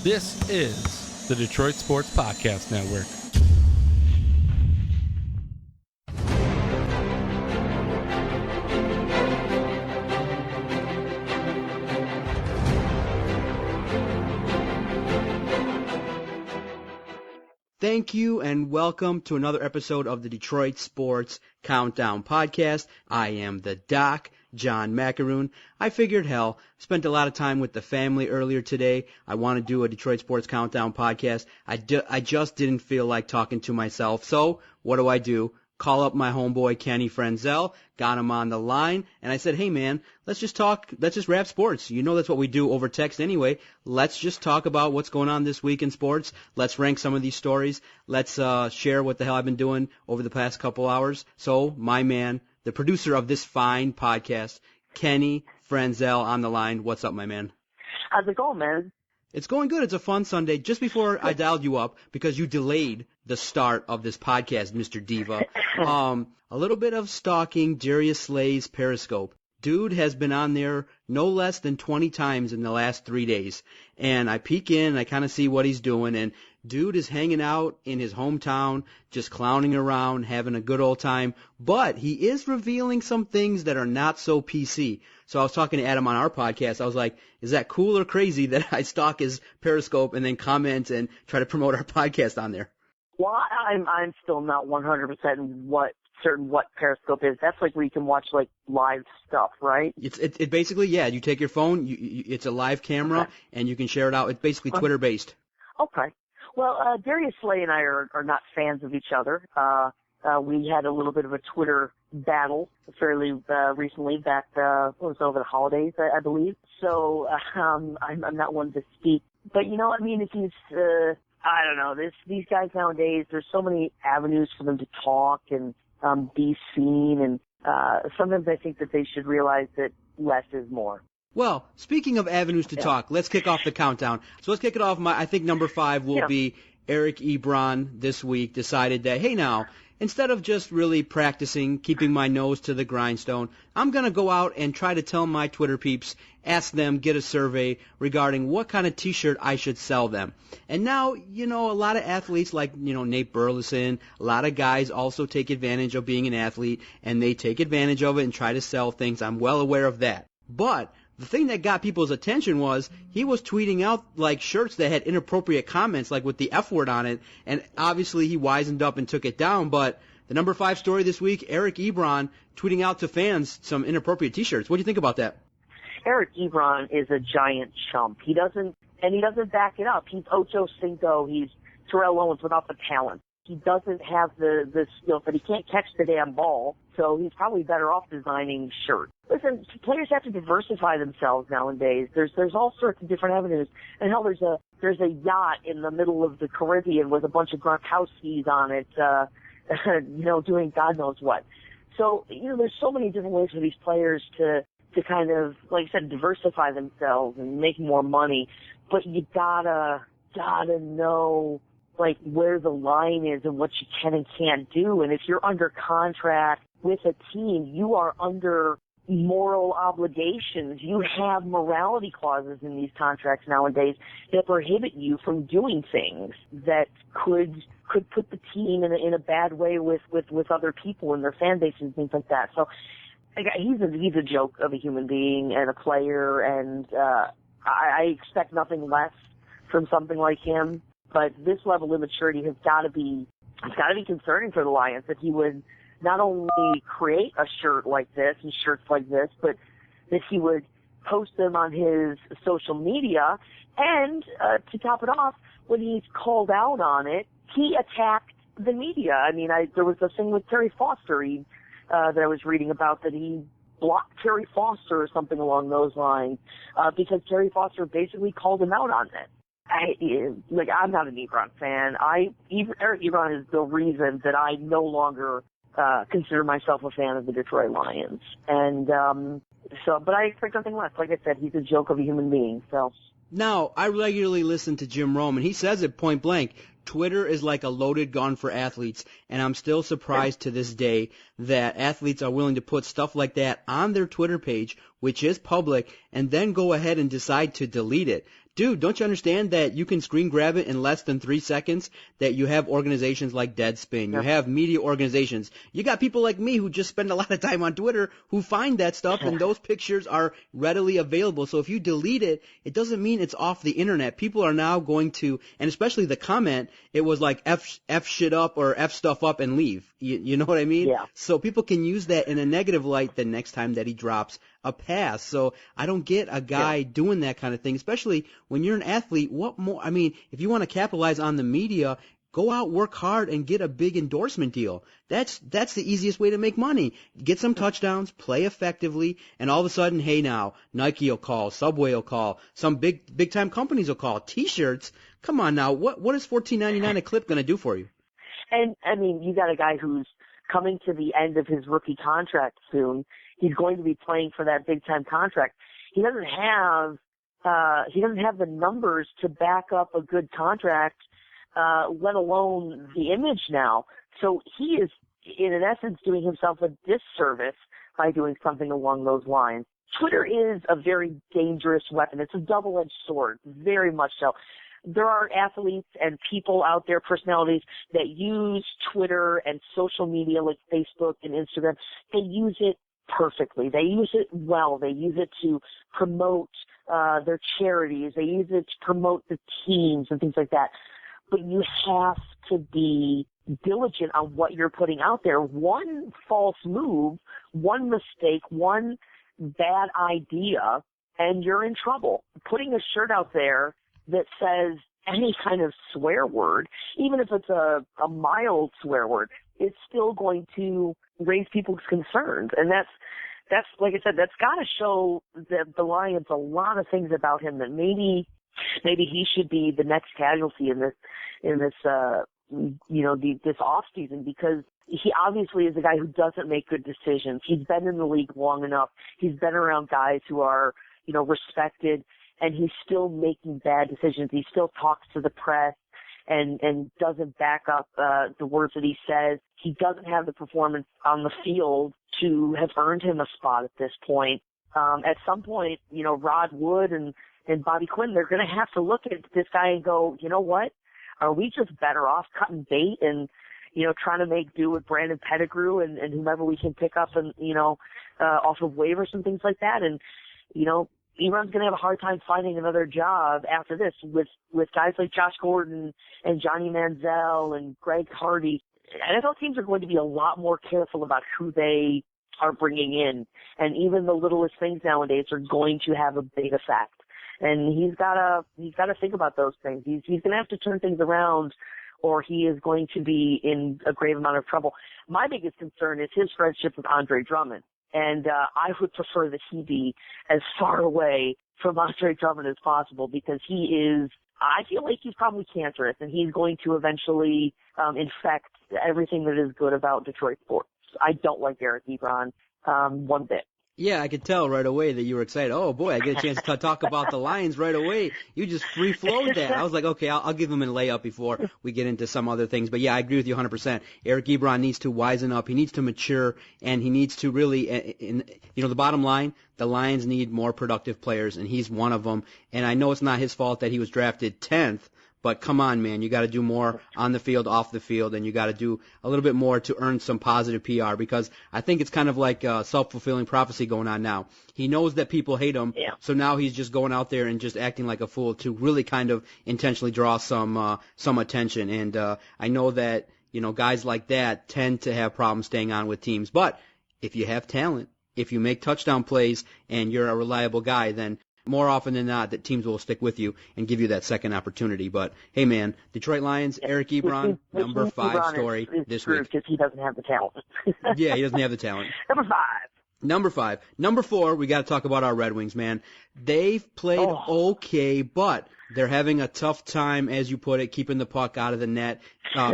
This is the Detroit Sports Podcast Network. Thank you and welcome to another episode of the Detroit Sports Countdown Podcast. I am the Doc, John Macaroon. I figured, hell, spent a lot of time with the family earlier today. I want to do a Detroit Sports Countdown podcast. I just didn't feel like talking to myself. So what do? Call up my homeboy Kenny Frenzel, got him on the line, and I said, hey man, let's just wrap sports. You know that's what we do over text anyway. Let's just talk about what's going on this week in sports. Let's rank some of these stories. Let's share what the hell I've been doing over the past couple hours. So my man, the producer of this fine podcast, Kenny Frenzel on the line. What's up, my man? How's it going, man? It's going good. It's a fun Sunday. Just before I dialed you up, because you delayed the start of this podcast, Mr. Diva, a little bit of stalking Darius Slay's Periscope. Dude has been on there no less than 20 times in the last 3 days. And I peek in and I kind of see what he's doing. And dude is hanging out in his hometown, just clowning around, having a good old time. But he is revealing some things that are not so PC. So I was talking to Adam on our podcast. I was like, is that cool or crazy that I stalk his Periscope and then comment and try to promote our podcast on there? Well, I'm still not 100% certain what Periscope is. That's like where you can watch like live stuff, right? It basically, yeah. You take your phone, it's a live camera, and you can share it out. It's basically Twitter based. Okay. Well, Darius Slay and I are not fans of each other. We had a little bit of a Twitter battle fairly recently back over the holidays, I believe. So I'm not one to speak. But you know, I mean, if he's I don't know, these guys nowadays, there's so many avenues for them to talk and be seen, and sometimes I think that they should realize that less is more. Well, speaking of avenues to talk, let's kick off the countdown. So let's kick it off. I think number 5 will be Eric Ebron this week decided that, hey now, instead of just really practicing, keeping my nose to the grindstone, I'm going to go out and try to tell my Twitter peeps, ask them, get a survey regarding what kind of T-shirt I should sell them. And now, you know, a lot of athletes like, you know, Nate Burleson, a lot of guys also take advantage of being an athlete, and they take advantage of it and try to sell things. I'm well aware of that. But the thing that got people's attention was he was tweeting out like shirts that had inappropriate comments, like with the F word on it, and obviously he wisened up and took it down. But the number 5 story this week, Eric Ebron tweeting out to fans some inappropriate T-shirts. What do you think about that? Eric Ebron is a giant chump. He doesn't back it up. He's Ocho Cinco. He's Terrell Owens without the talent. He doesn't have the skill set. He can't catch the damn ball, so he's probably better off designing shirts. Listen, players have to diversify themselves nowadays. There's all sorts of different avenues. And hell, there's a yacht in the middle of the Caribbean with a bunch of Gronkowskis on it, you know, doing God knows what. So, you know, there's so many different ways for these players to kind of, like I said, diversify themselves and make more money. But you gotta know like where the line is and what you can and can't do. And if you're under contract with a team, you are under moral obligations. You have morality clauses in these contracts nowadays that prohibit you from doing things that could put the team in a bad way with other people and their fan bases and things like that. So he's a joke of a human being and a player, and I expect nothing less from something like him. But this level of maturity has got to be concerning for the Lions, that he would not only create a shirt like this and shirts like this, but that he would post them on his social media. And to top it off, when he's called out on it, he attacked the media. I mean, there was a thing with Terry Foster that I was reading about, that he blocked Terry Foster or something along those lines because Terry Foster basically called him out on it. I'm not an Ebron fan. Eric Ebron is the reason that I no longer consider myself a fan of the Detroit Lions. And but I expect nothing less. Like I said, he's a joke of a human being. So now, I regularly listen to Jim Rome, and he says it point blank. Twitter is like a loaded gun for athletes, and I'm still surprised to this day that athletes are willing to put stuff like that on their Twitter page, which is public, and then go ahead and decide to delete it. Dude, don't you understand that you can screen grab it in less than 3 seconds? That you have organizations like Deadspin, you have media organizations. You got people like me who just spend a lot of time on Twitter who find that stuff, and those pictures are readily available. So if you delete it, it doesn't mean it's off the internet. People are now going to, and especially the comment, it was like F shit up or F stuff up and leave. You know what I mean? Yeah. So people can use that in a negative light the next time that he drops a pass. So I don't get a guy doing that kind of thing, especially when you're an athlete. What more? I mean, if you want to capitalize on the media, go out, work hard, and get a big endorsement deal. That's the easiest way to make money. Get some touchdowns, play effectively, and all of a sudden, hey now, Nike will call, Subway will call, some big time companies will call. T-shirts, come on now, what is $14.99 a clip going to do for you? And, I mean, you got a guy who's coming to the end of his rookie contract soon. He's going to be playing for that big-time contract. He doesn't have the numbers to back up a good contract, let alone the image now. So he is, in essence, doing himself a disservice by doing something along those lines. Twitter is a very dangerous weapon. It's a double-edged sword, very much so. There are athletes and people out there, personalities, that use Twitter and social media like Facebook and Instagram. They use it perfectly. They use it well. They use it to promote their charities. They use it to promote the teams and things like that. But you have to be diligent on what you're putting out there. One false move, one mistake, one bad idea, and you're in trouble. Putting a shirt out there that says any kind of swear word, even if it's a mild swear word, it's still going to raise people's concerns. And that's like I said, that's got to show the Lions a lot of things about him that maybe he should be the next casualty in this this off season, because he obviously is a guy who doesn't make good decisions. He's been in the league long enough. He's been around guys who are, respected, and he's still making bad decisions. He still talks to the press and doesn't back up the words that he says. He doesn't have the performance on the field to have earned him a spot at this point. At some point, Rod Wood and Bobby Quinn, they're going to have to look at this guy and go, you know what? Are we just better off cutting bait and, trying to make do with Brandon Pettigrew and whomever we can pick up and, off of waivers and things like that? And, Ebron's going to have a hard time finding another job after this with guys like Josh Gordon and Johnny Manziel and Greg Hardy. NFL teams are going to be a lot more careful about who they are bringing in, and even the littlest things nowadays are going to have a big effect. And he's got to think about those things. He's going to have to turn things around, or he is going to be in a grave amount of trouble. My biggest concern is his friendship with Andre Drummond. And I would prefer that he be as far away from Andre Drummond as possible, because I feel like he's probably cancerous, and he's going to eventually infect everything that is good about Detroit sports. I don't like Eric Ebron one bit. Yeah, I could tell right away that you were excited. Oh, boy, I get a chance to talk about the Lions right away. You just free-flowed that. I was like, okay, I'll give him a layup before we get into some other things. But, yeah, I agree with you 100%. Eric Ebron needs to wisen up. He needs to mature, and he needs to really the bottom line, the Lions need more productive players, and he's one of them. And I know it's not his fault that he was drafted 10th, but come on, man, you got to do more on the field, off the field, and you got to do a little bit more to earn some positive PR, because I think it's kind of like a self-fulfilling prophecy going on now. He knows that people hate him, so now he's just going out there and just acting like a fool to really kind of intentionally draw some attention. And I know that, guys like that tend to have problems staying on with teams. But if you have talent, if you make touchdown plays and you're a reliable guy, then more often than not, that teams will stick with you and give you that second opportunity. But, hey, man, Detroit Lions, Eric Ebron, number 5 story this week. Because he doesn't have the talent. Yeah, he doesn't have the talent. Number 5. Number 4, we got to talk about our Red Wings, man. They've played okay, but they're having a tough time, as you put it, keeping the puck out of the net.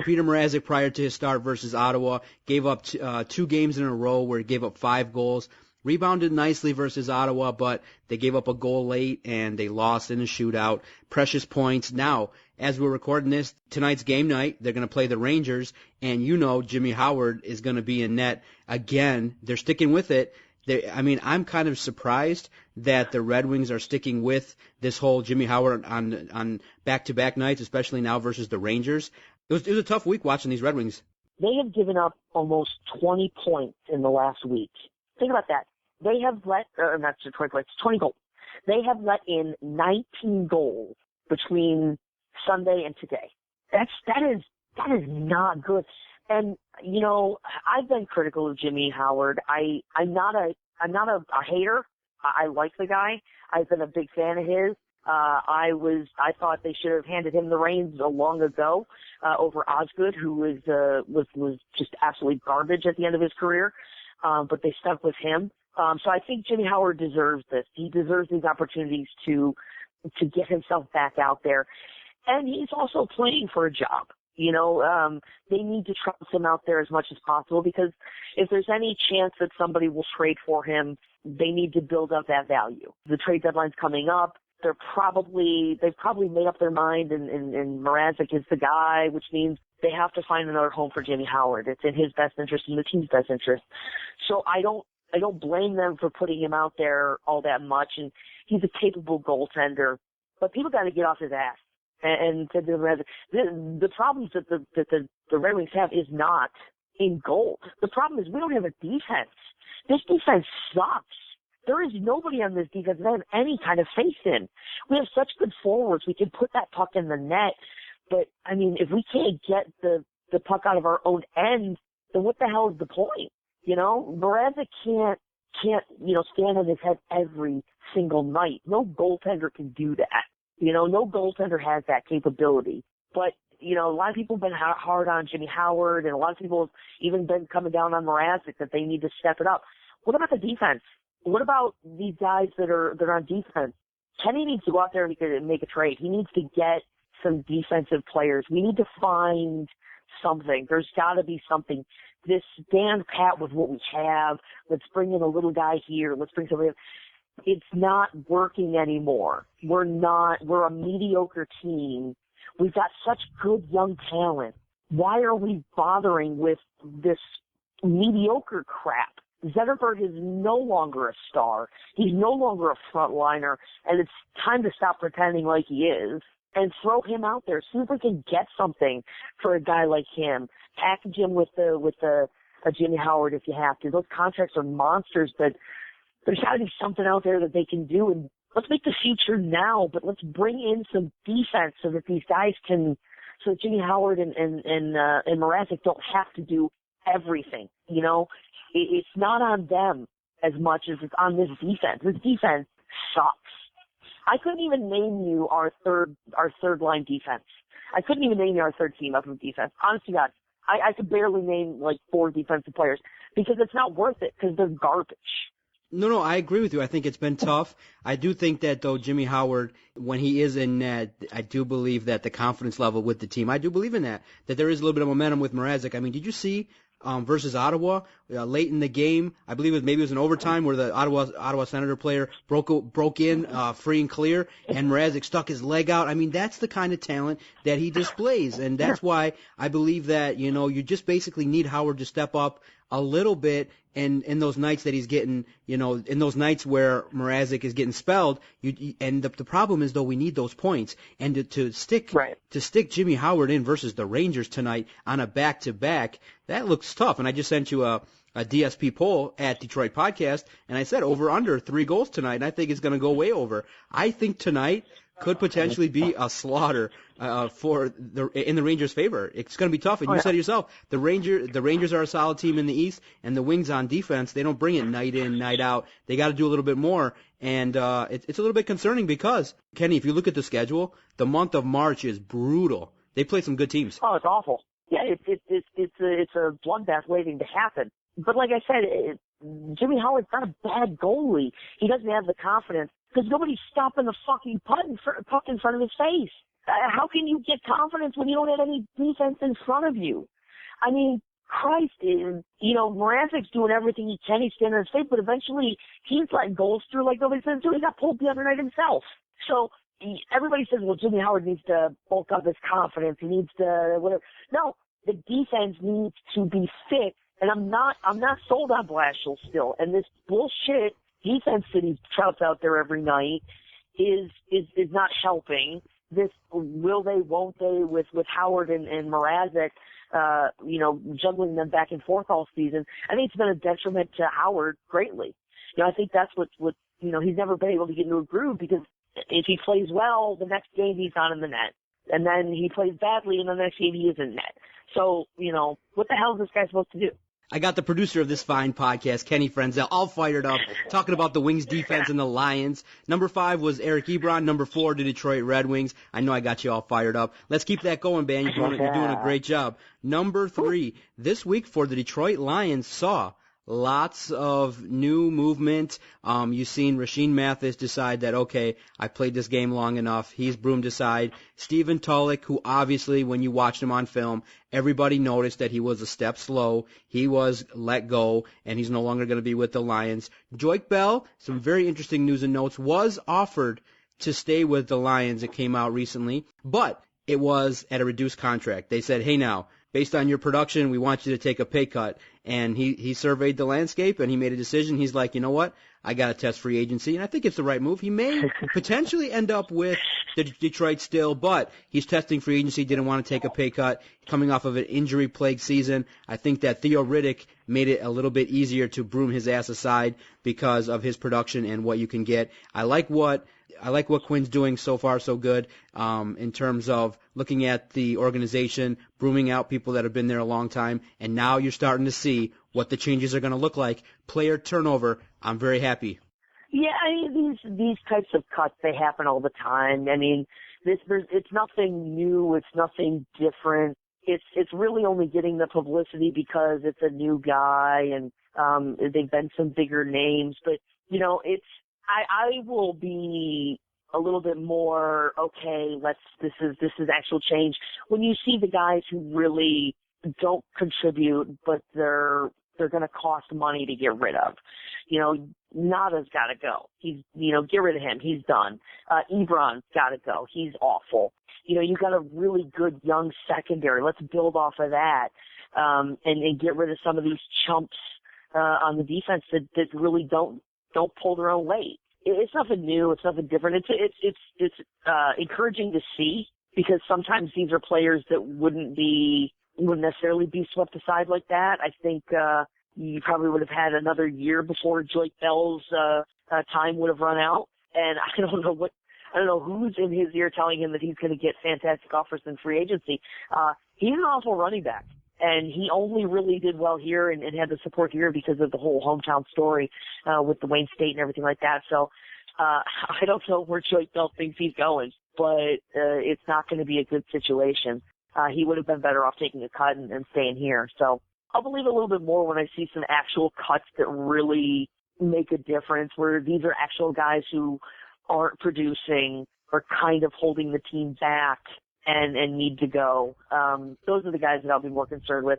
Peter Mrazek, prior to his start versus Ottawa, gave up 2 games in a row where he gave up 5 goals. Rebounded nicely versus Ottawa, but they gave up a goal late and they lost in a shootout. Precious points. Now, as we're recording this, tonight's game night, they're going to play the Rangers, and Jimmy Howard is going to be in net again. They're sticking with it. I'm kind of surprised that the Red Wings are sticking with this whole Jimmy Howard on back-to-back nights, especially now versus the Rangers. It was a tough week watching these Red Wings. They have given up almost 20 points in the last week. Think about that. They have not 20 points, 20 goals. They have let in 19 goals between Sunday and today. That is not good. And, I've been critical of Jimmy Howard. I'm not a hater. I like the guy. I've been a big fan of his. I thought they should have handed him the reins long ago, over Osgood, who was just absolutely garbage at the end of his career. But they stuck with him. So I think Jimmy Howard deserves this. He deserves these opportunities to get himself back out there. And he's also playing for a job. They need to trust him out there as much as possible, because if there's any chance that somebody will trade for him, they need to build up that value. The trade deadline's coming up. They've probably made up their mind, and Mrazek is the guy, which means they have to find another home for Jimmy Howard. It's in his best interest and the team's best interest. So I don't blame them for putting him out there all that much, and he's a capable goaltender. But people got to get off his ass. And said to the problems that the Red Wings have is not in goal. The problem is we don't have a defense. This defense sucks. There is nobody on this defense that I have any kind of faith in. We have such good forwards. We can put that puck in the net. But, if we can't get the puck out of our own end, then what the hell is the point? Mrazek can't stand on his head every single night. No goaltender can do that. No goaltender has that capability. But, a lot of people have been hard on Jimmy Howard, and a lot of people have even been coming down on Mrazek that they need to step it up. What about the defense? What about these guys that are on defense? Kenny needs to go out there and make a trade. He needs to get some defensive players. We need to find something. There's got to be something. This stand pat with what we have. Let's bring in a little guy here. Let's bring somebody in. It's not working anymore. We're a mediocre team. We've got such good young talent. Why are we bothering with this mediocre crap? Zetterberg is no longer a star. He's no longer a frontliner, and it's time to stop pretending like he is and throw him out there. See if we can get something for a guy like him. Package him with a Jimmy Howard if you have to. Those contracts are monsters, but there's got to be something out there that they can do, and let's make the future now, but let's bring in some defense so that these guys so that Jimmy Howard and Mrazek don't have to do everything. It's not on them as much as it's on this defense. This defense sucks. I couldn't even name you our third line defense. I couldn't even name you our third team up of defense. Honest to God, I could barely name like 4 defensive players because it's not worth it because they're garbage. No, I agree with you. I think it's been tough. I do think that, though, Jimmy Howard, when he is in net, I do believe that the confidence level with the team, I do believe in that there is a little bit of momentum with Mrazek. Did you see versus Ottawa late in the game? I believe it was an overtime where the Ottawa Senator player broke in free and clear, and Mrazek stuck his leg out. That's the kind of talent that he displays, and that's why I believe that you just basically need Howard to step up a little bit, and in those nights that he's getting, in those nights where Mrazek is getting spelled, and the problem is, though, we need those points, and to stick Jimmy Howard in versus the Rangers tonight on a back-to-back, that looks tough. And I just sent you a DSP poll at Detroit Podcast, and I said over under 3 goals tonight, and I think it's going to go way over. I think tonight could potentially be a slaughter in the Rangers' favor. It's going to be tough, and you said it yourself. The Rangers are a solid team in the East, and the Wings on defense, they don't bring it night in, night out. They got to do a little bit more, and it's a little bit concerning because, Kenny, if you look at the schedule, the month of March is brutal. They play some good teams. Oh, it's awful. Yeah, it's a bloodbath waiting to happen. But like I said, Jimmy Howard's not a bad goalie. He doesn't have the confidence because nobody's stopping the fucking puck in front of his face. How can you get confidence when you don't have any defense in front of you? Christ, Mrazek's doing everything he can. He's standing on his face, but eventually he's letting goals through like nobody's going to do. He got pulled the other night himself. So everybody says, well, Jimmy Howard needs to bulk up his confidence. He needs to whatever. No, the defense needs to be fixed And I'm not sold on Blashill still. And this bullshit defense that he trouts out there every night is not helping. This will they, won't they with Howard and Mrazek, juggling them back and forth all season. I think it's been a detriment to Howard greatly. I think that's what he's never been able to get into a groove, because if he plays well, the next game he's not in the net. And then he plays badly, and the next game he is in net. So, what the hell is this guy supposed to do? I got the producer of this fine podcast, Kenny Frenzel, all fired up, talking about the Wings defense and the Lions. Number 5 was Eric Ebron. Number 4, the Detroit Red Wings. I know I got you all fired up. Let's keep that going, man. You're doing a great job. Number 3, this week for the Detroit Lions saw lots of new movement. You've seen Rasheem Mathis decide that, okay, I played this game long enough. He's broomed aside. Stephen Tulloch, who obviously, when you watched him on film, everybody noticed that he was a step slow. He was let go, and he's no longer going to be with the Lions. Joik Bell, some very interesting news and notes, was offered to stay with the Lions. It came out recently, but it was at a reduced contract. They said, hey, now, based on your production, we want you to take a pay cut. And he surveyed the landscape, and he made a decision. He's like, you know what? I got to test free agency, and I think it's the right move. He may potentially end up with the Detroit still, but he's testing free agency, didn't want to take a pay cut, coming off of an injury-plagued season. I think that Theo Riddick made it a little bit easier to broom his ass aside because of his production and what you can get. I like what Quinn's doing so far, so good, in terms of looking at the organization, brooming out people that have been there a long time, and now you're starting to see what the changes are going to look like. Player turnover, I'm very happy. Yeah, I mean, these types of cuts, they happen all the time. I mean, it's nothing new, it's nothing different. It's really only getting the publicity because it's a new guy, and they've been some bigger names, but I will be a little bit more, okay, this is actual change. When you see the guys who really don't contribute, but they're going to cost money to get rid of. Nada's got to go. Get rid of him. He's done. Ebron's got to go. He's awful. You got a really good young secondary. Let's build off of that, and get rid of some of these chumps, on the defense that really don't pull their own weight. It's nothing new. It's nothing different. It's encouraging to see, because sometimes these are players that wouldn't necessarily be swept aside like that. I think, you probably would have had another year before Joik Bell's, time would have run out. And I don't know who's in his ear telling him that he's going to get fantastic offers in free agency. He's an awful running back. And he only really did well here and had the support here because of the whole hometown story, with the Wayne State and everything like that. So, I don't know where Joik Bell thinks he's going, but, it's not going to be a good situation. He would have been better off taking a cut and staying here. So I'll believe a little bit more when I see some actual cuts that really make a difference, where these are actual guys who aren't producing or kind of holding the team back and need to go. Those are the guys that I'll be more concerned with.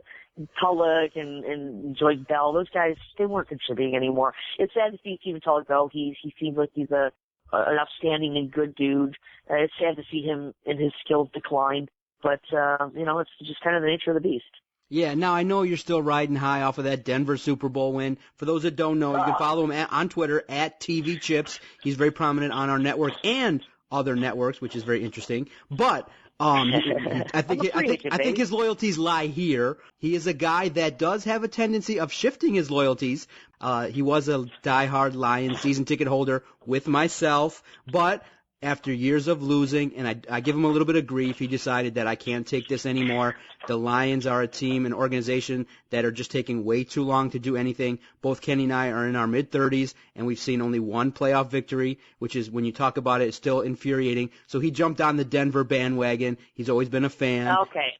Tulloch and Joik Bell, those guys, they weren't contributing anymore. It's sad to see Stephen Tulloch go. He seems like he's an upstanding and good dude. It's sad to see him and his skills decline. But, it's just kind of the nature of the beast. Yeah, now I know you're still riding high off of that Denver Super Bowl win. For those that don't know, you can follow him on Twitter at TV Chips. He's very prominent on our network and other networks, which is very interesting. But I think his loyalties lie here. He is a guy that does have a tendency of shifting his loyalties. He was a diehard Lions season ticket holder with myself, but after years of losing, and I give him a little bit of grief, he decided that I can't take this anymore. The Lions are a team, an organization that are just taking way too long to do anything. Both Kenny and I are in our mid-30s, and we've seen only one playoff victory, which is, when you talk about it, it's still infuriating. So he jumped on the Denver bandwagon. He's always been a fan. Okay.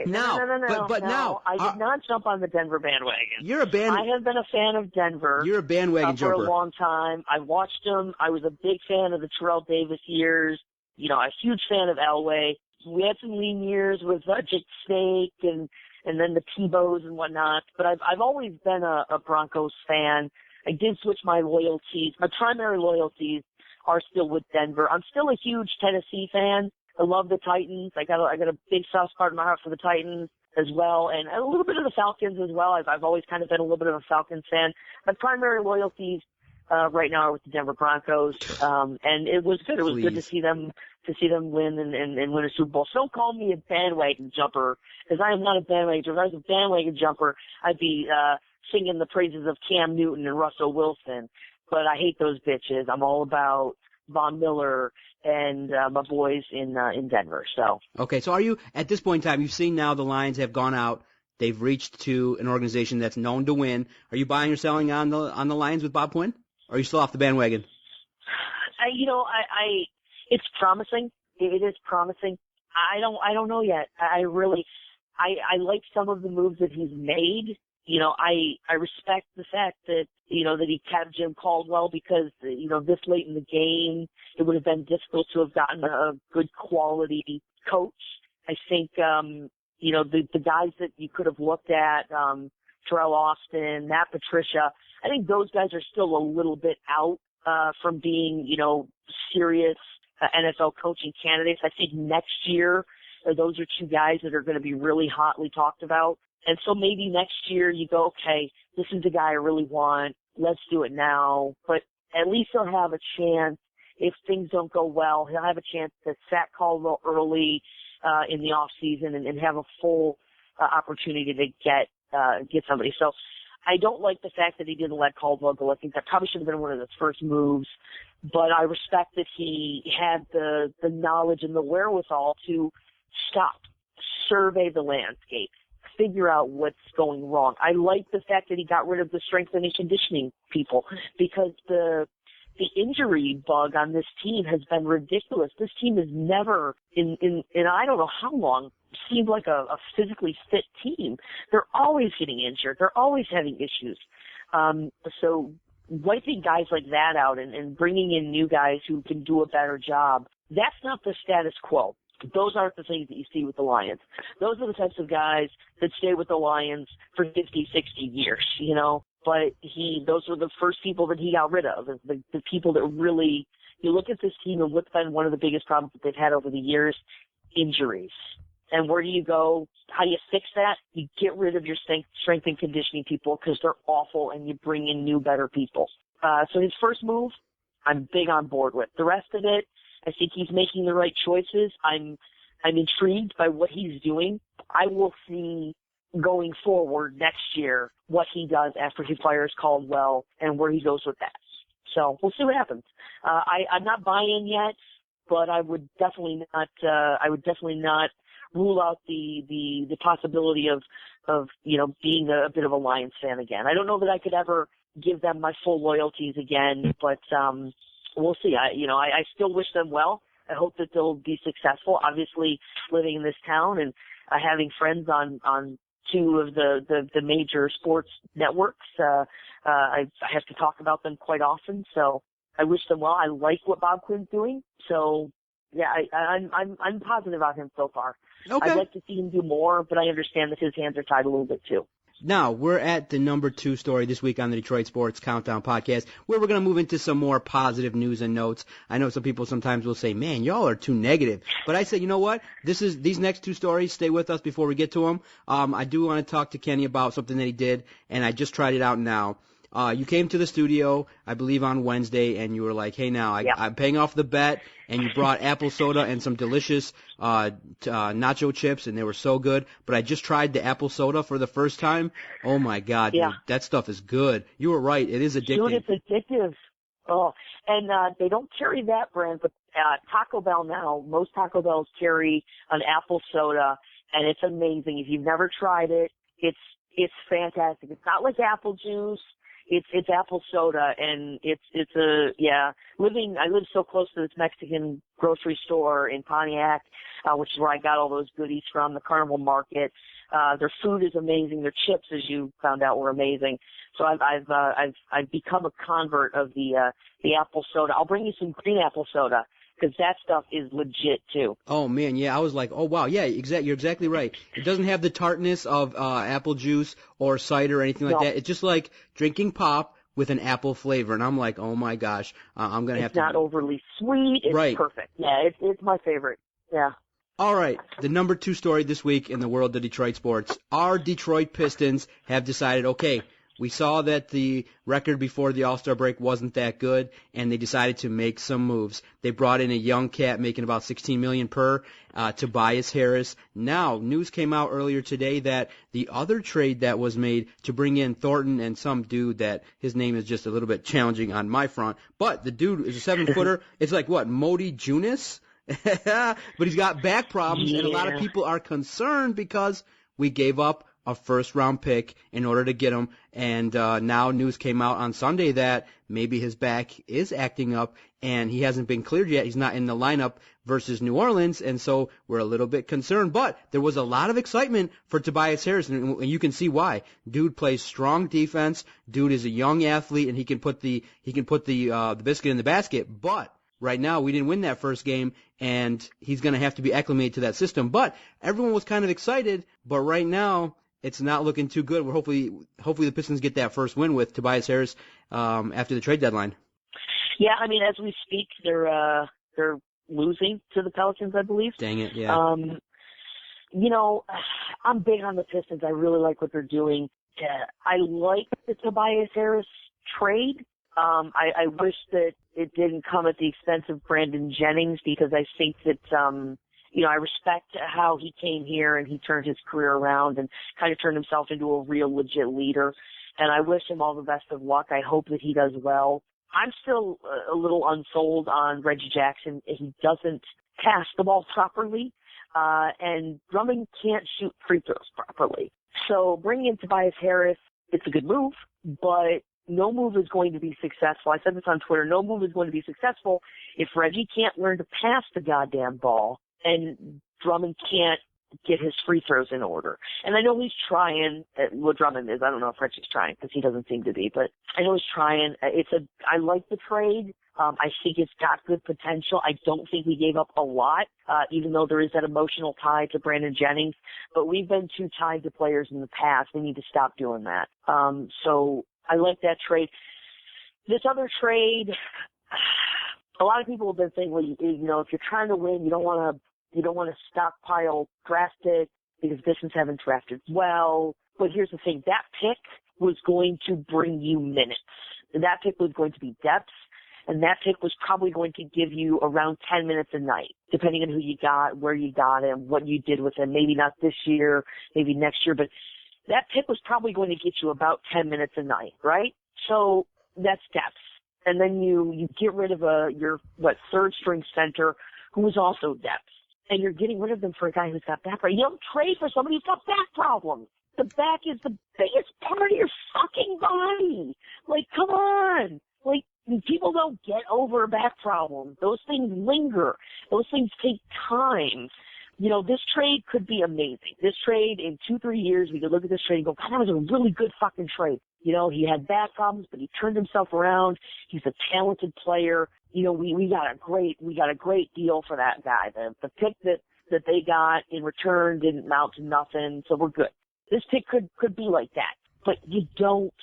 Now, No, but now, I did not jump on the Denver bandwagon. I have been a fan of Denver. You're a bandwagon jumper. For a long time. I watched them. I was a big fan of the Terrell Davis years. A huge fan of Elway. We had some lean years with Jake Snake and then the Tebows and whatnot. But I've always been a Broncos fan. I did switch my loyalties. My primary loyalties are still with Denver. I'm still a huge Tennessee fan. I love the Titans. I got a big soft spot in my heart for the Titans. as well, and a little bit of the Falcons as well. I've always kind of been a little bit of a Falcons fan. My primary loyalties right now are with the Denver Broncos, and it was good. It was good to see them win and win a Super Bowl. So don't call me a bandwagon jumper, because I am not a bandwagon jumper. If I was a bandwagon jumper, I'd be singing the praises of Cam Newton and Russell Wilson. But I hate those bitches. I'm all about Von Miller and my boys in Denver. So okay, so are you at this point in time? You've seen now the Lions have gone out. They've reached to an organization that's known to win. Are you buying or selling on the Lions with Bob Quinn? Or are you still off the bandwagon? It's promising. It is promising. I don't know yet. I like some of the moves that he's made. I respect the fact that, that he kept Jim Caldwell because, this late in the game, it would have been difficult to have gotten a good quality coach. I think, the guys that you could have looked at, Terrell Austin, Matt Patricia, I think those guys are still a little bit out, from being, serious NFL coaching candidates. I think next year, those are two guys that are going to be really hotly talked about. And so maybe next year you go, okay, this is the guy I really want. Let's do it now. But at least he'll have a chance. If things don't go well, he'll have a chance to sack Caldwell early in the off season and have a full opportunity to get somebody. So I don't like the fact that he didn't let Caldwell go. I think that probably should have been one of his first moves. But I respect that he had the knowledge and the wherewithal to stop, survey the landscape, figure out what's going wrong. I like the fact that he got rid of the strength and conditioning people, because the injury bug on this team has been ridiculous. This team has never, in I don't know how long, seemed like a physically fit team. They're always getting injured. They're always having issues. So wiping guys like that out and bringing in new guys who can do a better job, that's not the status quo. Those aren't the things that you see with the Lions. Those are the types of guys that stay with the Lions for 50, 60 years, But those were the first people that he got rid of, the people that really, you look at this team and what's been one of the biggest problems that they've had over the years, injuries. And where do you go? How do you fix that? You get rid of your strength and conditioning people because they're awful, and you bring in new, better people. So his first move, I'm big on board with. The rest of it, I think he's making the right choices. I'm intrigued by what he's doing. I will see going forward next year what he does after he fires Caldwell and where he goes with that. So we'll see what happens. I'm not buying yet, but I would definitely not rule out the possibility of being a bit of a Lions fan again. I don't know that I could ever give them my full loyalties again, but we'll see. I still wish them well. I hope that they'll be successful. Obviously, living in this town and having friends on two of the major sports networks, I have to talk about them quite often. So I wish them well. I like what Bob Quinn's doing. So yeah, I'm positive about him so far. Okay. I'd like to see him do more, but I understand that his hands are tied a little bit too. Now, we're at the number 2 story this week on the Detroit Sports Countdown podcast, where we're going to move into some more positive news and notes. I know some people sometimes will say, man, y'all are too negative. But I say, you know what? These next 2 stories, stay with us before we get to them. I do want to talk to Kenny about something that he did, and I just tried it out now. You came to the studio, I believe, on Wednesday, and you were like, hey, now, I'm paying off the bet, and you brought apple soda and some delicious nacho chips, and they were so good. But I just tried the apple soda for the first time. Oh, my God, dude, that stuff is good. You were right. It is addictive. Dude, it's addictive. Oh, and they don't carry that brand, but Taco Bell now, most Taco Bells carry an apple soda, and it's amazing. If you've never tried it, it's fantastic. It's not like apple juice. It's apple soda, and I live so close to this Mexican grocery store in Pontiac, which is where I got all those goodies from, the Carnival Market. Their food is amazing. Their chips, as you found out, were amazing. So I've become a convert of the apple soda. I'll bring you some green apple soda, because that stuff is legit too. Oh man, yeah, I was like, oh wow, yeah, you're exactly right. It doesn't have the tartness of apple juice or cider or anything like that. It's just like drinking pop with an apple flavor, and I'm like, oh my gosh, I'm gonna have to. It's not overly sweet. It's perfect. Yeah, it's my favorite. Yeah. All right, the number 2 story this week in the world of Detroit sports. Our Detroit Pistons have decided, okay, we saw that the record before the All-Star break wasn't that good, and they decided to make some moves. They brought in a young cat making about $16 million per, Tobias Harris. Now, news came out earlier today that the other trade that was made to bring in Thornton and some dude that his name is just a little bit challenging on my front, but the dude is a 7-footer. It's like, what, Modi Junis? But he's got back problems, and a lot of people are concerned because we gave up a first-round pick in order to get him, and now news came out on Sunday that maybe his back is acting up, and he hasn't been cleared yet. He's not in the lineup versus New Orleans, and so we're a little bit concerned. But there was a lot of excitement for Tobias Harris, and you can see why. Dude plays strong defense. Dude is a young athlete, and he can put the biscuit in the basket. But right now, we didn't win that first game, and he's going to have to be acclimated to that system. But everyone was kind of excited, but right now, it's not looking too good. We're hopefully the Pistons get that first win with Tobias Harris after the trade deadline. Yeah, I mean, as we speak, they're losing to the Pelicans, I believe. Dang it, yeah. You know, I'm big on the Pistons. I really like what they're doing. I like the Tobias Harris trade. I wish that it didn't come at the expense of Brandon Jennings, because I think that, you know, I respect how he came here and he turned his career around and kind of turned himself into a real legit leader. And I wish him all the best of luck. I hope that he does well. I'm still a little unsold on Reggie Jackson. He doesn't pass the ball properly, and Drummond can't shoot free throws properly. So bringing in Tobias Harris, it's a good move, but no move is going to be successful. I said this on Twitter. No move is going to be successful if Reggie can't learn to pass the goddamn ball and Drummond can't get his free throws in order. And I know he's trying. What Drummond is, I don't know if Reggie's trying, because he doesn't seem to be, but I know he's trying. I like the trade. I think it's got good potential. I don't think we gave up a lot, even though there is that emotional tie to Brandon Jennings. But we've been too tied to players in the past. We need to stop doing that. So I like that trade. This other trade, a lot of people have been saying, well, you know, if you're trying to win, you don't want to stockpile draft picks because Pistons haven't drafted well. But here's the thing. That pick was going to bring you minutes. That pick was going to be depth, and that pick was probably going to give you around 10 minutes a night, depending on who you got, where you got him, what you did with him. Maybe not this year, maybe next year, but that pick was probably going to get you about 10 minutes a night, right? So that's depth. And then you get rid of your third string center who is also depth. And you're getting rid of them for a guy who's got back problems. You don't trade for somebody who's got back problems. The back is the biggest part of your fucking body. Like, come on. Like, people don't get over back problems. Those things linger. Those things take time. You know, this trade could be amazing. This trade, in 2-3 years, we could look at this trade and go, God, that was a really good fucking trade. You know, he had back problems, but he turned himself around. He's a talented player. You know, we got a great deal for that guy. The pick that they got in return didn't amount to nothing, so we're good. This pick could be like that. But you don't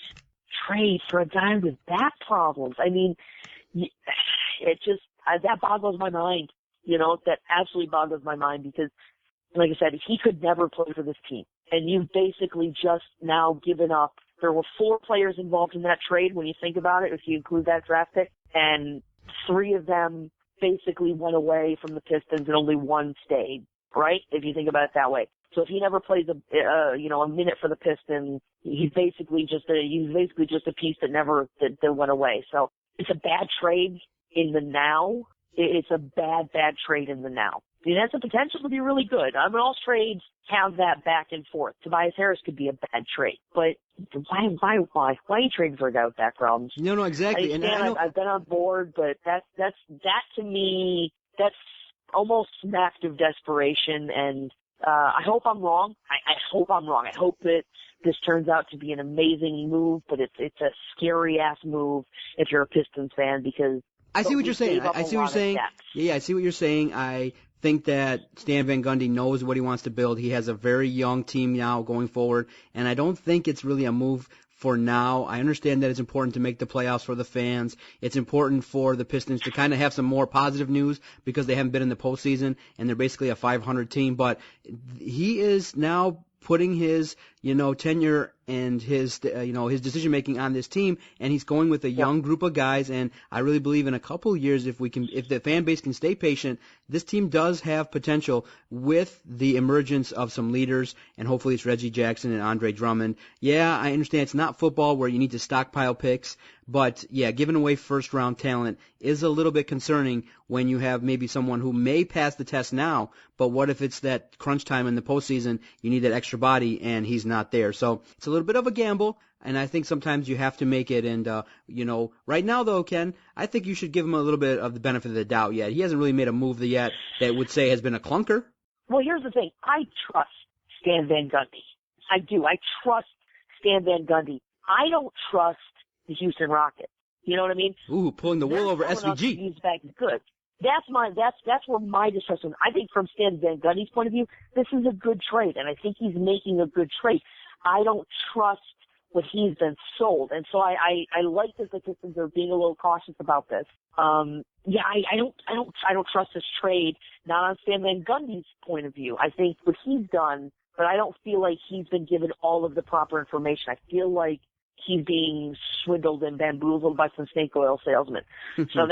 trade for a guy with back problems. I mean, that boggles my mind. You know, that absolutely boggles my mind, because, like I said, he could never play for this team. And you've basically just now given up. There were 4 players involved in that trade when you think about it, if you include that draft pick, and 3 of them basically went away from the Pistons and only 1 stayed, right? If you think about it that way. So if he never plays a minute for the Pistons, he's basically just a piece that went away. So it's a bad trade in the now. It's a bad trade in the now. It has the potential to be really good. I mean, all trades have that back and forth. Tobias Harris could be a bad trade, but why are you trading for a guy with back problems? No, exactly. I've been on board, but that to me, that's almost an act of desperation. And I hope I'm wrong. I hope I'm wrong. I hope that this turns out to be an amazing move, but it's a scary ass move if you're a Pistons fan, because I see what you're saying. I see what you're saying. Yeah, I see what you're saying. I think that Stan Van Gundy knows what he wants to build. He has a very young team now going forward, and I don't think it's really a move for now. I understand that it's important to make the playoffs for the fans. It's important for the Pistons to kind of have some more positive news because they haven't been in the postseason and they're basically a 500 team. But he is now putting his, tenure and his, his decision making on this team, and he's going with a young group of guys. And I really believe in a couple of years, if the fan base can stay patient, this team does have potential with the emergence of some leaders, and hopefully it's Reggie Jackson and Andre Drummond. Yeah, I understand it's not football where you need to stockpile picks, but yeah, giving away first round talent is a little bit concerning when you have maybe someone who may pass the test now, but what if it's that crunch time in the postseason, you need that extra body, and he's not there. So it's a little bit of a gamble, and I think sometimes you have to make it. And, right now, though, Ken, I think you should give him a little bit of the benefit of the doubt yet. He hasn't really made a move yet that would say has been a clunker. Well, here's the thing. I trust Stan Van Gundy. I do. I trust Stan Van Gundy. I don't trust the Houston Rockets. You know what I mean? Ooh, pulling the wool over SVG. He's back good. That's where my distrust is. I think from Stan Van Gundy's point of view, this is a good trade, and I think he's making a good trade. I don't trust what he's been sold, and so I like that the Pistons are being a little cautious about this. I don't trust this trade, not on Stan Van Gundy's point of view. I think what he's done, but I don't feel like he's been given all of the proper information. I feel like he's being swindled and bamboozled by some snake oil salesmen. So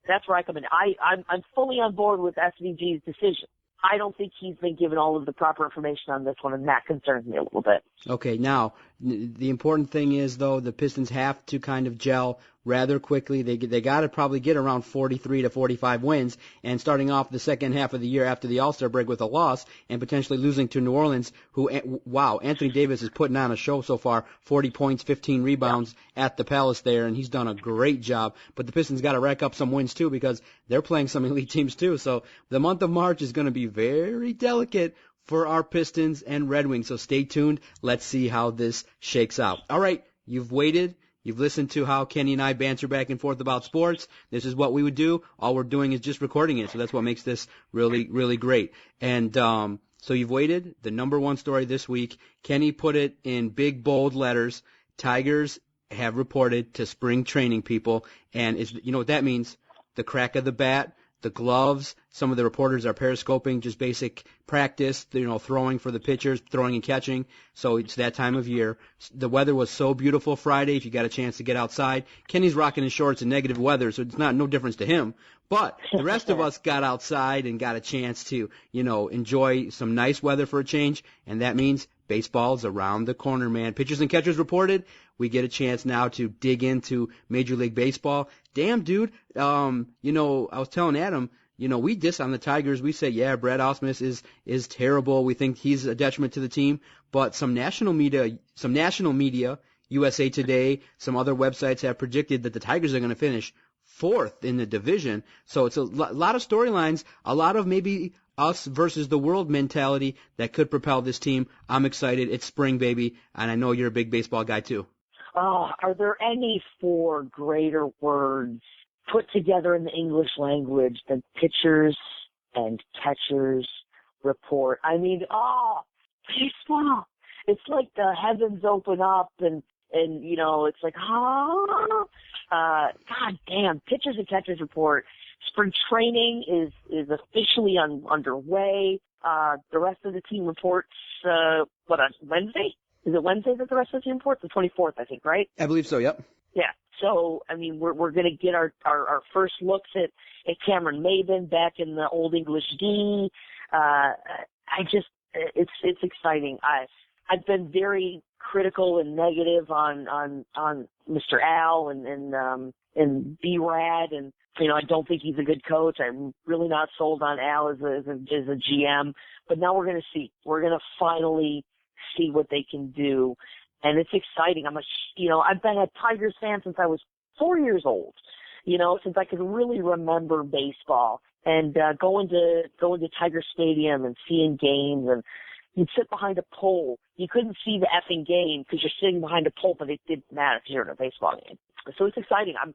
that's where I come in. I'm fully on board with SVG's decision. I don't think he's been given all of the proper information on this one, and that concerns me a little bit. Okay, now, the important thing is, though, the Pistons have to kind of gel rather quickly. They got to probably get around 43 to 45 wins, and starting off the second half of the year after the All-Star break with a loss and potentially losing to New Orleans, Anthony Davis is putting on a show so far, 40 points, 15 rebounds at the Palace there, and he's done a great job. But the Pistons got to rack up some wins, too, because they're playing some elite teams, too. So the month of March is going to be very delicate for our Pistons and Red Wings. So stay tuned. Let's see how this shakes out. All right, you've waited. You've listened to how Kenny and I banter back and forth about sports. This is what we would do. All we're doing is just recording it. So that's what makes this really, really great. And so you've waited. The number one story this week, Kenny put it in big, bold letters. Tigers have reported to spring training people. And you know what that means? The crack of the bat, the gloves. Some of the reporters are periscoping, just basic practice, throwing for the pitchers, throwing and catching. So it's that time of year. The weather was so beautiful Friday if you got a chance to get outside. Kenny's rocking his shorts in negative weather, so it's no difference to him. But the rest of us got outside and got a chance to, enjoy some nice weather for a change, and that means baseball's around the corner, man. Pitchers and catchers reported. We get a chance now to dig into Major League Baseball. Damn, dude. I was telling Adam, we diss on the Tigers. We say, yeah, Brad Ausmus is terrible. We think he's a detriment to the team. But some national media, USA Today, some other websites have predicted that the Tigers are going to finish fourth in the division. So it's a lot of storylines, a lot of maybe us versus the world mentality that could propel this team. I'm excited. It's spring, baby. And I know you're a big baseball guy, too. Are there any four greater words put together in the English language than pitchers and catchers report? I mean, baseball. It's like the heavens open up and it's like, God damn, pitchers and catchers report. Spring training is officially underway. The rest of the team reports, on Wednesday? Is it Wednesday that the rest of the team reports? The 24th, I think, right? I believe so, yep. Yeah. So, I mean, we're going to get our first looks at Cameron Maybin back in the Old English D. It's exciting. I've been very critical and negative on Mr. Al and B-Rad, and I don't think he's a good coach. I'm really not sold on Al as a GM, but now we're going to see. We're going to finally see what they can do, and it's exciting. I've been a Tigers fan since I was 4 years old. Since I could really remember baseball, and going to Tiger Stadium and seeing games, and you'd sit behind a pole. You couldn't see the effing game because you're sitting behind a pole, but it didn't matter because you're in a baseball game. So it's exciting. I'm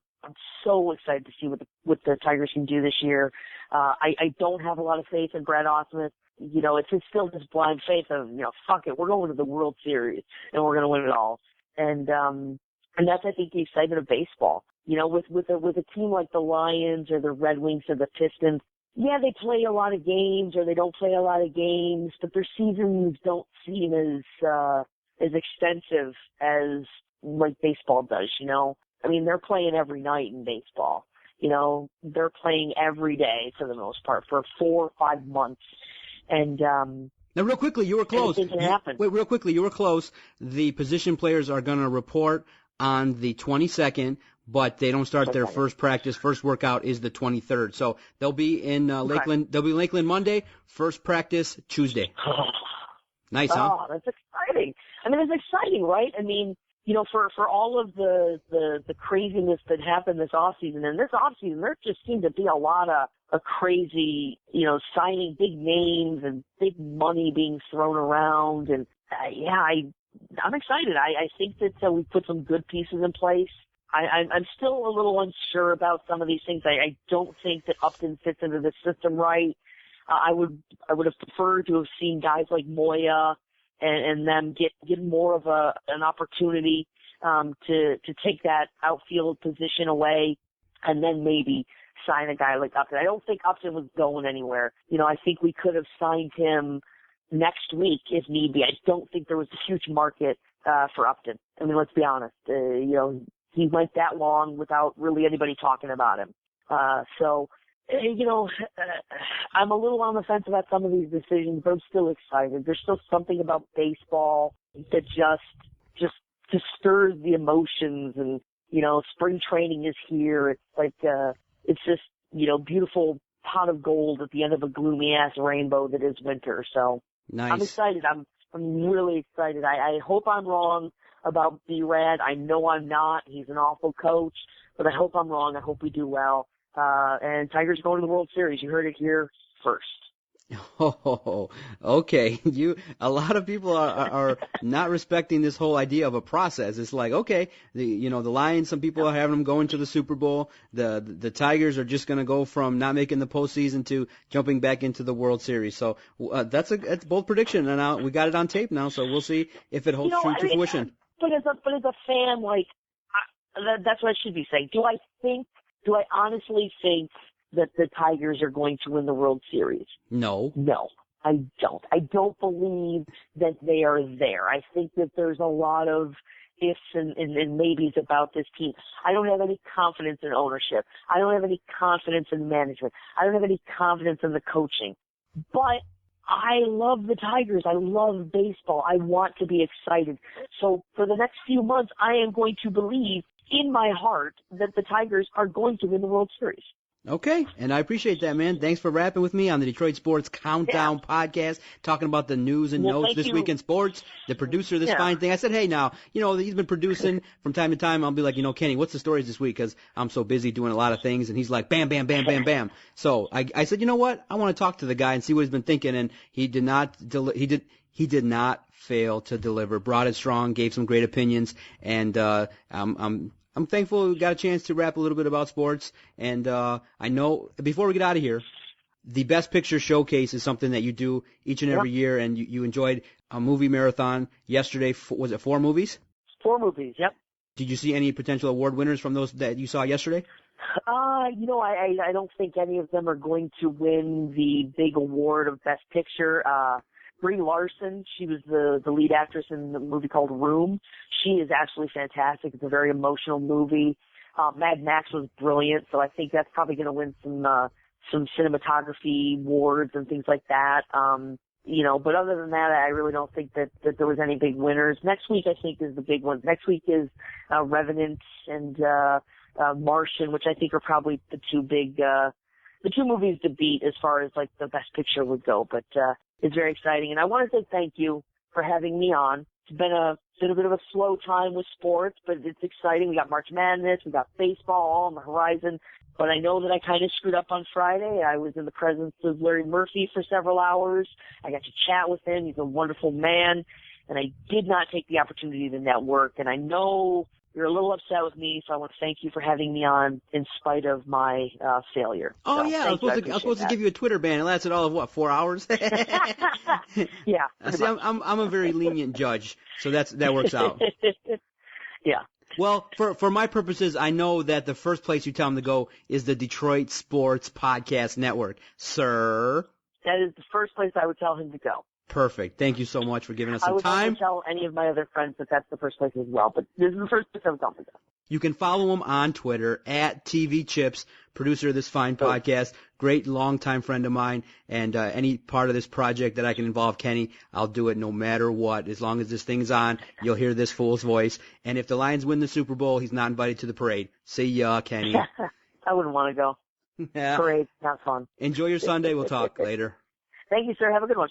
so excited to see what the Tigers can do this year. I don't have a lot of faith in Brad Ausmus. It's still this blind faith of, fuck it, we're going to the World Series and we're going to win it all. And that's, I think, the excitement of baseball. You know, with a team like the Lions or the Red Wings or the Pistons, yeah, they play a lot of games or they don't play a lot of games, but their seasons don't seem as extensive as like baseball does, you know. I mean, they're playing every night in baseball. You know, they're playing every day for the most part for 4 or 5 months. And now, real quickly, you were close. Wait, real quickly, you were close. The position players are going to report on the 22nd, but they don't start their first practice. First workout is the 23rd. So they'll be in Lakeland. They'll be in Lakeland Monday. First practice Tuesday. Nice, huh? Oh, that's exciting. I mean, it's exciting, right? I mean, you know, for all of the craziness that happened this offseason, and this offseason there just seemed to be a lot of crazy, you know, signing big names and big money being thrown around, and I'm excited. I think that we put some good pieces in place. I'm still a little unsure about some of these things. I don't think that Upton fits into the system right. I would have preferred to have seen guys like Moya and them get more of an opportunity to take that outfield position away, and then maybe sign a guy like Upton. I don't think Upton was going anywhere. You know, I think we could have signed him next week if need be. I don't think there was a huge market for Upton. I mean, let's be honest. You know, he went that long without really anybody talking about him. So, you know, I'm a little on the fence about some of these decisions, but I'm still excited. There's still something about baseball that just stirs the emotions, and, you know, spring training is here. It's like, it's just, you know, beautiful pot of gold at the end of a gloomy ass rainbow that is winter. So nice. I'm excited. I'm really excited. I hope I'm wrong about B-Rad. I know I'm not. He's an awful coach, but I hope I'm wrong. I hope we do well. And Tigers going to the World Series. You heard it here first. Oh, okay. A lot of people are not respecting this whole idea of a process. It's like, okay, the Lions, some people are having them going to the Super Bowl. The Tigers are just going to go from not making the postseason to jumping back into the World Series. So that's a bold prediction, and we got it on tape now. So we'll see if it holds true to fruition. But as a fan, like that's what I should be saying. Do I honestly think that the Tigers are going to win the World Series? No. No, I don't. I don't believe that they are there. I think that there's a lot of ifs and maybes about this team. I don't have any confidence in ownership. I don't have any confidence in management. I don't have any confidence in the coaching. But I love the Tigers. I love baseball. I want to be excited. So for the next few months, I am going to believe in my heart that the Tigers are going to win the World Series. Okay, and I appreciate that, man. Thanks for rapping with me on the Detroit Sports Countdown podcast, talking about the news and notes this week in sports. The producer of this fine thing, I said, hey, now, you know, he's been producing from time to time. I'll be like, you know, Kenny, what's the stories this week? Because I'm so busy doing a lot of things. And he's like, bam, bam, bam, bam, bam. So I said, you know what? I want to talk to the guy and see what he's been thinking. And he did not fail to deliver. Brought it strong, gave some great opinions, and I'm thankful we got a chance to rap a little bit about sports. And I know, before we get out of here, the Best Picture Showcase is something that you do each and every year, and you enjoyed a movie marathon yesterday. Was it 4 movies? 4 movies, yep. Did you see any potential award winners from those that you saw yesterday? You know, I don't think any of them are going to win the big award of Best Picture. Brie Larson, she was the lead actress in the movie called Room. She is absolutely fantastic. It's a very emotional movie. Mad Max was brilliant, so I think that's probably going to win some cinematography awards and things like that. You know, but other than that, I really don't think that there was any big winners. Next week, I think, is the big one. Next week is Revenant and Martian, which I think are probably the two movies to beat as far as like the Best Picture would go. But it's very exciting, and I want to say thank you for having me on. It's been a bit of a slow time with sports, but it's exciting. We got March Madness, we got baseball all on the horizon. But I know that I kind of screwed up on Friday. I was in the presence of Larry Murphy for several hours. I got to chat with him. He's a wonderful man, and I did not take the opportunity to network. And I know you're a little upset with me, so I want to thank you for having me on in spite of my failure. Oh, so, yeah, I was supposed to give you a Twitter ban. It lasted all of, what, 4 hours? Yeah. See, I'm a very lenient judge, so that works out. Yeah. Well, for my purposes, I know that the first place you tell him to go is the Detroit Sports Podcast Network. Sir? That is the first place I would tell him to go. Perfect. Thank you so much for giving us I some would time. also tell any of my other friends that that's the first place as well, but this is the first place I would tell them to go. You can follow him on Twitter at TV Chips, producer of this fine podcast, great longtime friend of mine, and any part of this project that I can involve Kenny, I'll do it no matter what. As long as this thing's on, you'll hear this fool's voice. And if the Lions win the Super Bowl, he's not invited to the parade. See ya, Kenny. I wouldn't want to go. Yeah. Parade, not fun. Enjoy your Sunday. We'll talk later. Thank you, sir. Have a good one.